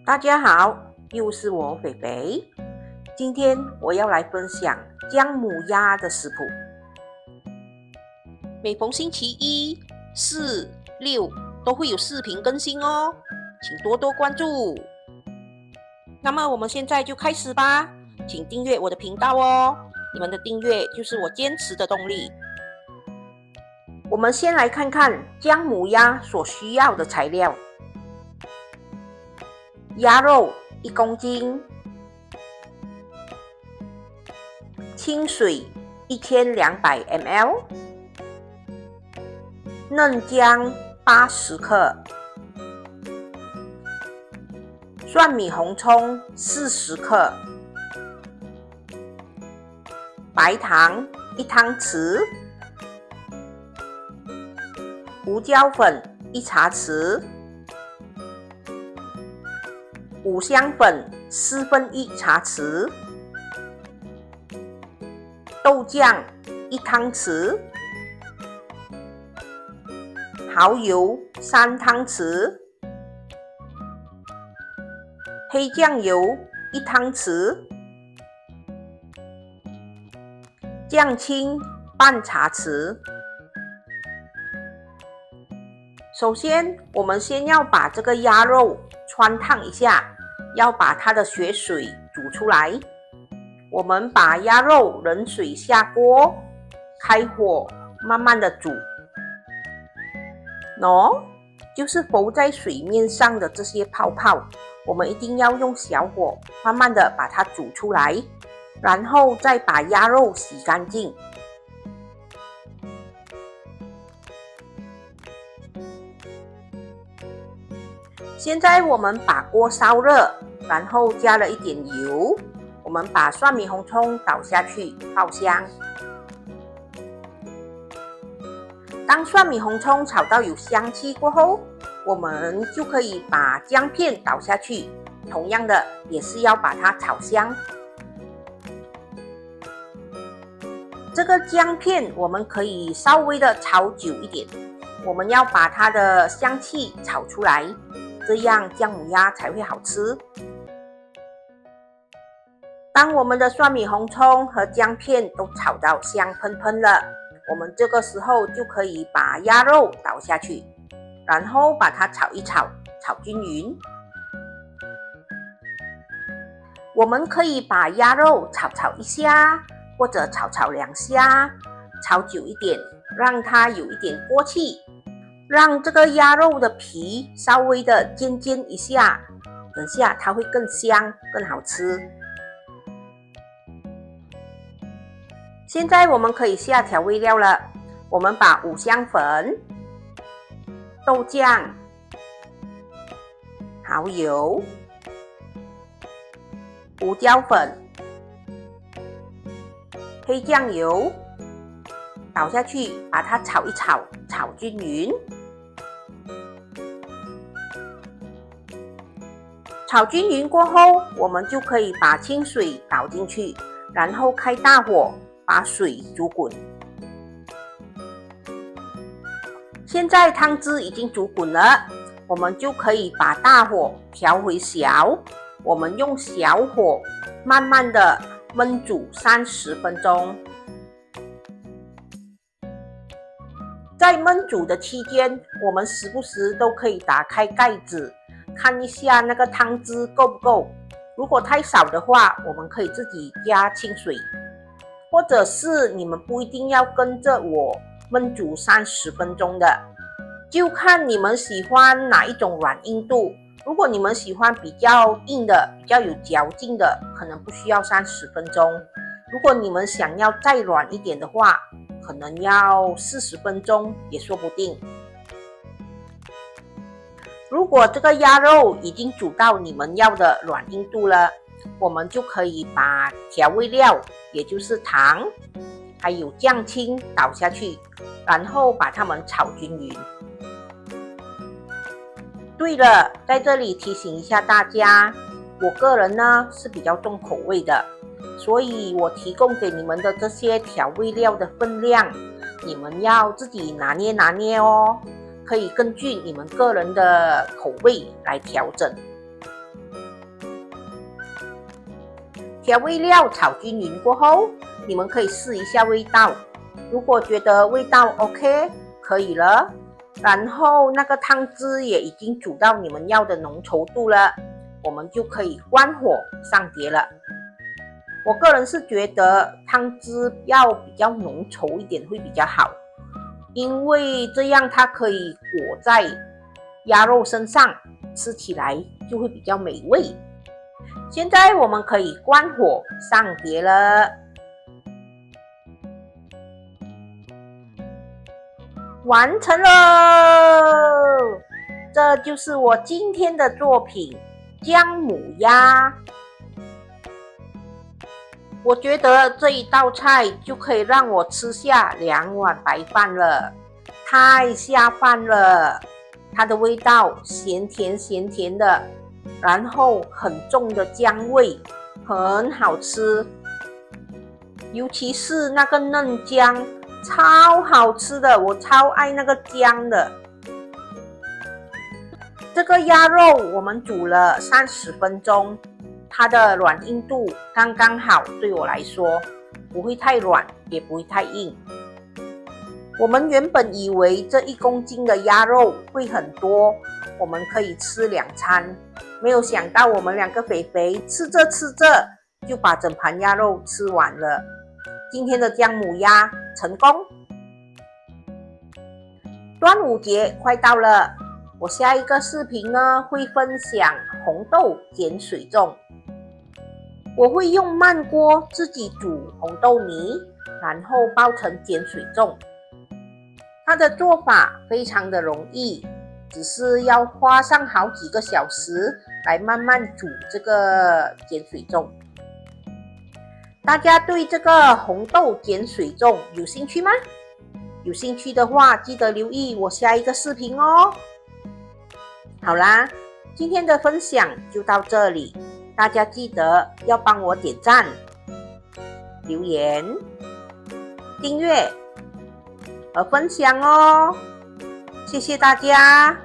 大家好，又是我肥肥。今天我要来分享姜母鸭的食谱。每逢星期一、四、六都会有视频更新哦，请多多关注。那么我们现在就开始吧，请订阅我的频道哦，你们的订阅就是我坚持的动力。我们先来看看姜母鸭所需要的材料：鸭肉1公斤，清水1200 ml， 嫩姜80克，蒜米红葱40克，白糖1汤匙，胡椒粉1茶匙，五香粉1/4茶匙，豆酱1汤匙，蚝油3汤匙，黑酱油1汤匙，酱青半茶匙。首先，我们先要把这个鸭肉汆烫一下，要把它的血水煮出来。我们把鸭肉冷水下锅，开火慢慢的煮。就是浮在水面上的这些泡泡，我们一定要用小火慢慢的把它煮出来，然后再把鸭肉洗干净。现在我们把锅烧热，然后加了一点油，我们把蒜米红葱倒下去爆香。当蒜米红葱炒到有香气过后，我们就可以把姜片倒下去，同样的也是要把它炒香。这个姜片我们可以稍微的炒久一点，我们要把它的香气炒出来，这样姜母鸭才会好吃。当我们的蒜米红葱和姜片都炒到香喷喷了，我们这个时候就可以把鸭肉倒下去，然后把它炒一炒，炒均匀。我们可以把鸭肉炒一下，或者炒2下，炒久一点，让它有一点锅气，让这个鸭肉的皮稍微的煎一下，等下它会更香更好吃。现在我们可以下调味料了，我们把五香粉、豆酱、蚝油、胡椒粉、黑酱油倒下去，把它炒一炒，炒均匀。炒均匀过后，我们就可以把清水倒进去，然后开大火把水煮滚。现在汤汁已经煮滚了，我们就可以把大火调回小，我们用小火慢慢的焖煮30分钟。在焖煮的期间，我们时不时都可以打开盖子，看一下那个汤汁够不够。如果太少的话，我们可以自己加清水，或者是你们不一定要跟着我焖煮30分钟的，就看你们喜欢哪一种软硬度。如果你们喜欢比较硬的、比较有嚼劲的，可能不需要30分钟。如果你们想要再软一点的话，可能要40分钟也说不定。如果这个鸭肉已经煮到你们要的软硬度了，我们就可以把调味料，也就是糖还有酱青倒下去，然后把它们炒均匀。对了，在这里提醒一下大家，我个人呢是比较重口味的，所以我提供给你们的这些调味料的分量，你们要自己拿捏哦，可以根据你们个人的口味来调整。调味料炒均匀过后，你们可以试一下味道。如果觉得味道 OK， 可以了，然后那个汤汁也已经煮到你们要的浓稠度了，我们就可以关火上碟了。我个人是觉得汤汁要比较浓稠一点会比较好，因为这样它可以裹在鸭肉身上，吃起来就会比较美味。现在我们可以关火上碟了。完成了，这就是我今天的作品姜母鸭。我觉得这一道菜就可以让我吃下2碗白饭了，太下饭了。它的味道咸甜的，然后很重的姜味，很好吃。尤其是那个嫩姜，超好吃的，我超爱那个姜的。这个鸭肉我们煮了30分钟，它的软硬度刚刚好，对我来说不会太软，也不会太硬。我们原本以为这1公斤的鸭肉会很多，我们可以吃2餐，没有想到我们2个肥肥吃着就把整盘鸭肉吃完了。今天的姜母鸭成功。端午节快到了，我下一个视频呢会分享红豆碱水粽。我会用慢锅自己煮红豆泥，然后包成碱水粽。它的做法非常的容易，只是要花上好几个小时来慢慢煮这个碱水粽。大家对这个红豆碱水粽有兴趣吗？有兴趣的话，记得留意我下一个视频哦。好啦，今天的分享就到这里，大家记得要帮我点赞、留言、订阅和分享哦，谢谢大家。